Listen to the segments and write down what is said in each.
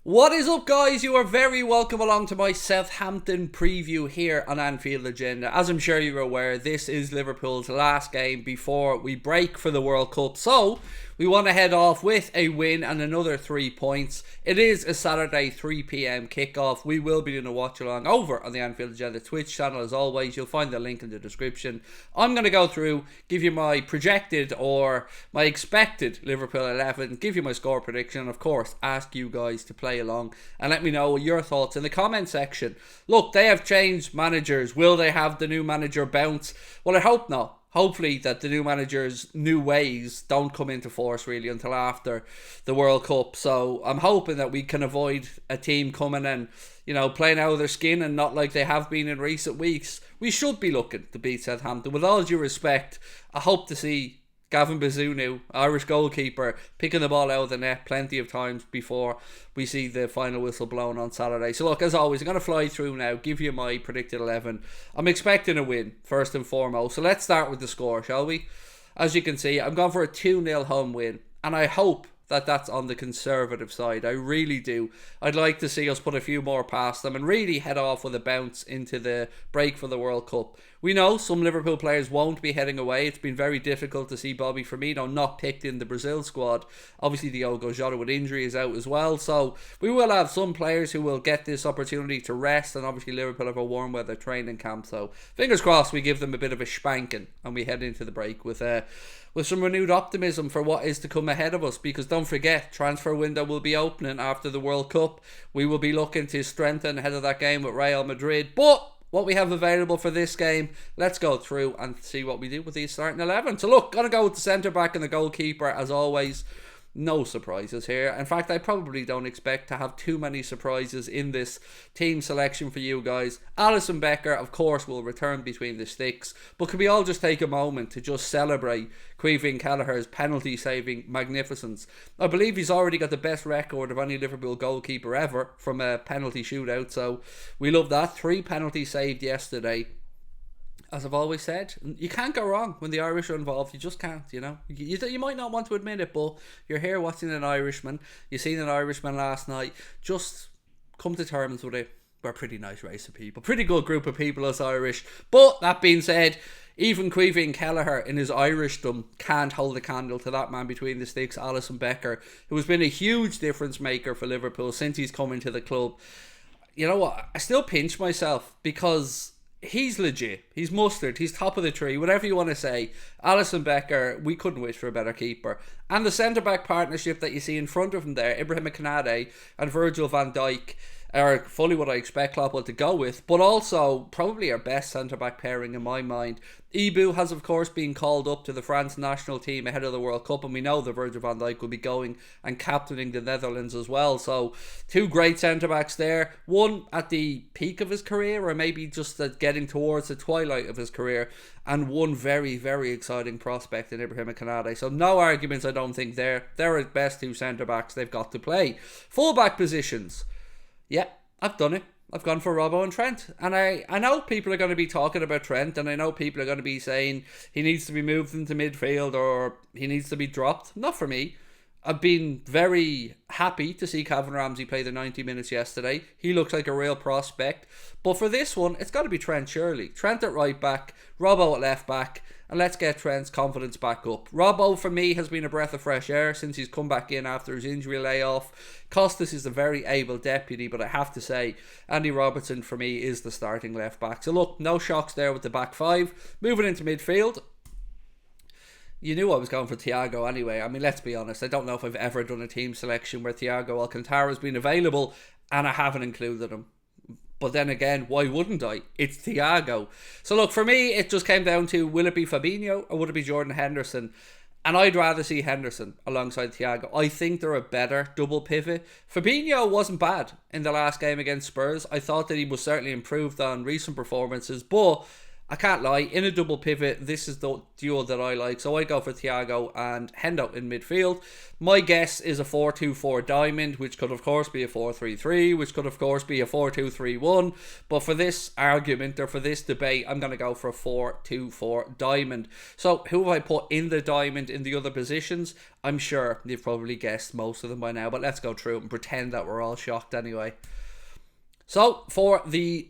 What is up, guys? You are very welcome along to my Southampton preview here on Anfield Agenda. As I'm sure you're aware, this is Liverpool's last game before we break for the World Cup. So, we want to head off with a win and another 3 points. It is a Saturday 3 p.m. kickoff. We will be doing a watch along over on the Anfield Agenda Twitch channel as always. You'll find the link in the description. I'm going to go through, give you my projected or my expected Liverpool 11, give you my score prediction, and of course, ask you guys to play along and let me know your thoughts in the comment section. Look, they have changed managers. Will they have the new manager bounce? Well, I hope not. Hopefully that the new manager's new ways don't come into force really until after the World Cup. So I'm hoping that we can avoid a team coming and, playing out of their skin and not like they have been in recent weeks. We should be looking to beat Southampton. With all due respect, I hope to see Gavin Bazunu, Irish goalkeeper, picking the ball out of the net plenty of times before we see the final whistle blown on Saturday. So look, as always, I'm going to fly through now, give you my predicted 11. I'm expecting a win, first and foremost. So let's start with the score, shall we? As you can see, I'm going for a 2-0 home win. And I hope that that's on the conservative side. I really do. I'd like to see us put a few more past them and really head off with a bounce into the break for the World Cup. We know some Liverpool players won't be heading away. It's been very difficult to see Bobby Firmino not picked in the Brazil squad. Obviously, Diogo Jota with injury is out as well. So we will have some players who will get this opportunity to rest. And obviously, Liverpool have a warm weather training camp. So fingers crossed we give them a bit of a spanking and we head into the break with some renewed optimism for what is to come ahead of us, because don't forget, transfer window will be opening after the World Cup. We will be looking to strengthen ahead of that game with Real Madrid, but what we have available for this game, let's go through and see what we do with these starting 11. So look, gotta go with the centre back and the goalkeeper as always. No surprises here. In fact, I probably don't expect to have too many surprises in this team selection for you guys. Alisson Becker, of course, will return between the sticks. But can we all just take a moment to just celebrate Caoimhín Kelleher's penalty-saving magnificence? I believe he's already got the best record of any Liverpool goalkeeper ever from a penalty shootout. So we love that. 3 penalties saved yesterday. As I've always said, you can't go wrong when the Irish are involved. You just can't, You might not want to admit it, but you're here watching an Irishman. You've seen an Irishman last night. Just come to terms with it. We're a pretty nice race of people. Pretty good group of people as Irish. But that being said, even Caoimhín Kelleher in his Irishdom can't hold a candle to that man between the sticks, Alisson Becker, who has been a huge difference maker for Liverpool since he's come into the club. You know what? I still pinch myself because he's legit. He's mustard. He's top of the tree. Whatever you want to say. Alisson Becker, we couldn't wish for a better keeper. And the centre-back partnership that you see in front of him there, Ibrahim Konate and Virgil van Dijk, are fully what I expect Klopp to go with, but also probably our best centre-back pairing in my mind. Ibu has of course been called up to the France national team ahead of the World Cup, and we know that Virgil van Dijk will be going and captaining the Netherlands as well. So 2 great centre-backs there, one at the peak of his career or maybe just getting towards the twilight of his career, and one very, very exciting prospect in Ibrahim Konate. So no arguments, I don't think they're the best 2 centre-backs they've got to play. Full-back positions. Yeah, I've done it. I've gone for Robbo and Trent. And I know people are going to be talking about Trent, and I know people are going to be saying he needs to be moved into midfield or he needs to be dropped. Not for me. I've been very happy to see Calvin Ramsey play the 90 minutes yesterday. He looks like a real prospect. But for this one, it's got to be Trent surely. Trent at right back, Robbo at left back, and let's get Trent's confidence back up. Robbo, for me, has been a breath of fresh air since he's come back in after his injury layoff. Costas is a very able deputy, but I have to say, Andy Robertson, for me, is the starting left back. So look, no shocks there with the back 5. Moving into midfield. You knew I was going for Thiago anyway. I mean, let's be honest. I don't know if I've ever done a team selection where Thiago Alcantara's been available and I haven't included him. But then again, why wouldn't I? It's Thiago. So look, for me, it just came down to, will it be Fabinho or would it be Jordan Henderson? And I'd rather see Henderson alongside Thiago. I think they're a better double pivot. Fabinho wasn't bad in the last game against Spurs. I thought that he was certainly improved on recent performances, but I can't lie, in a double pivot, this is the duo that I like. So I go for Thiago and Hendo in midfield. My guess is a 4-2-4 diamond, which could of course be a 4-3-3, which could of course be a 4-2-3-1. But for this argument, or for this debate, I'm going to go for a 4-2-4 diamond. So who have I put in the diamond in the other positions? I'm sure you've probably guessed most of them by now, but let's go through it and pretend that we're all shocked anyway. So, for the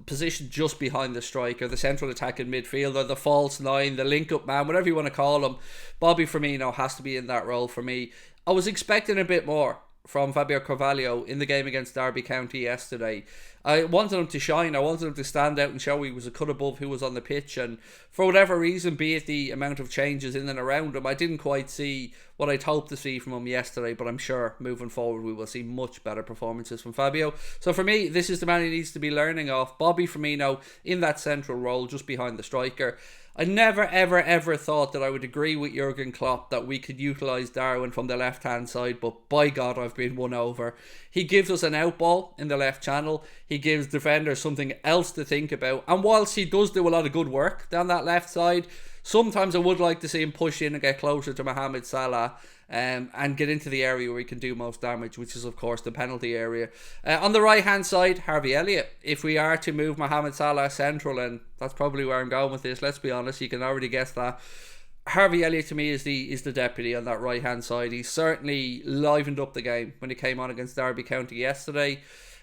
position just behind the striker, the central attacking midfielder, the false nine, the link-up man, whatever you want to call him, Bobby Firmino has to be in that role for me. I was expecting a bit more from Fabio Carvalho in the game against Derby County yesterday. I wanted him to shine. I wanted him to stand out and show he was a cut above who was on the pitch. And for whatever reason, be it the amount of changes in and around him, I didn't quite see what I'd hoped to see from him yesterday. But I'm sure moving forward, we will see much better performances from Fabio. So for me, this is the man he needs to be learning off. Bobby Firmino in that central role just behind the striker. I never, ever, ever thought that I would agree with Jurgen Klopp that we could utilise Darwin from the left-hand side, but by God, I've been won over. He gives us an out ball in the left channel. He gives defenders something else to think about. And whilst he does do a lot of good work down that left side, sometimes I would like to see him push in and get closer to Mohamed Salah and get into the area where he can do most damage, which is of course the penalty area. On the right hand side, Harvey Elliott. If we are to move Mohamed Salah central, and that's probably where I'm going with this, let's be honest, you can already guess that. Harvey Elliott to me is the deputy on that right hand side. He certainly livened up the game when he came on against Derby County yesterday.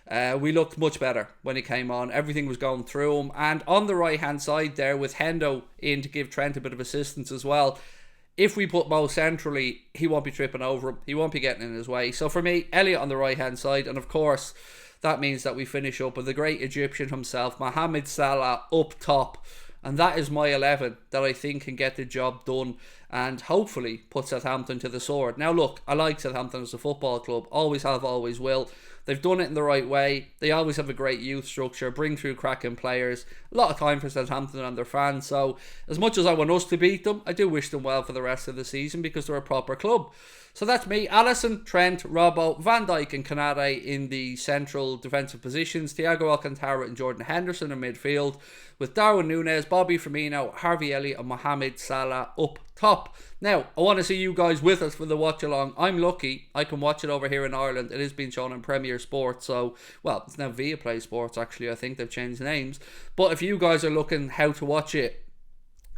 We looked much better when he came on. Everything was going through him. And on the right hand side there with Hendo in to give Trent a bit of assistance as well. If we put Mo centrally, he won't be tripping over him. He won't be getting in his way. So for me, Elliott on the right hand side. And of course, that means that we finish up with the great Egyptian himself, Mohamed Salah, up top. And that is my 11 that I think can get the job done and hopefully put Southampton to the sword. Now look, I like Southampton as a football club. Always have, always will. They've done it in the right way. They always have a great youth structure, bring through cracking players. A lot of time for Southampton and their fans. So as much as I want us to beat them, I do wish them well for the rest of the season because they're a proper club. So that's me. Alisson, Trent, Robbo, Van Dijk and Konate in the central defensive positions. Thiago Alcantara and Jordan Henderson in midfield. With Darwin Núñez, Bobby Firmino, Harvey Elliott and Mohamed Salah up top. Now, I want to see you guys with us for the watch along. I'm lucky I can watch it over here in Ireland. It is being shown on Premier Sports. So, well, it's now Viaplay Sports actually. I think they've changed names. But if you guys are looking how to watch it,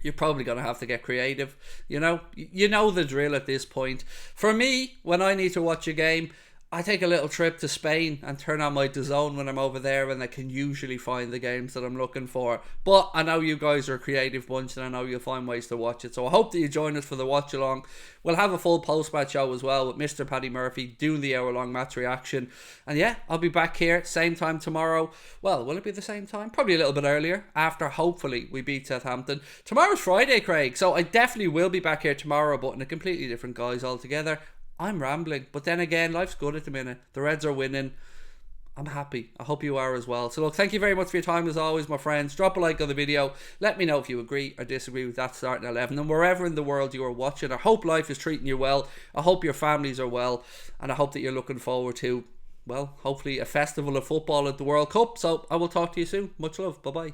you're probably going to have to get creative. You know the drill at this point. For me, when I need to watch a game, I take a little trip to Spain and turn on my DAZN when I'm over there, and I can usually find the games that I'm looking for. But I know you guys are a creative bunch and I know you'll find ways to watch it. So I hope that you join us for the watch along. We'll have a full post-match show as well with Mr. Paddy Murphy doing the hour-long match reaction. And yeah, I'll be back here same time tomorrow. Well, will it be the same time? Probably a little bit earlier after hopefully we beat Southampton. Tomorrow's Friday, Craig, so I definitely will be back here tomorrow, but in a completely different guise altogether. I'm rambling, but then again, life's good at the minute. The Reds are winning. I'm happy. I hope you are as well. So look, thank you very much for your time as always, my friends. Drop a like on the video. Let me know if you agree or disagree with that starting 11. And wherever in the world you are watching, I hope life is treating you well. I hope your families are well. And I hope that you're looking forward to, well, hopefully a festival of football at the World Cup. So I will talk to you soon. Much love. Bye-bye.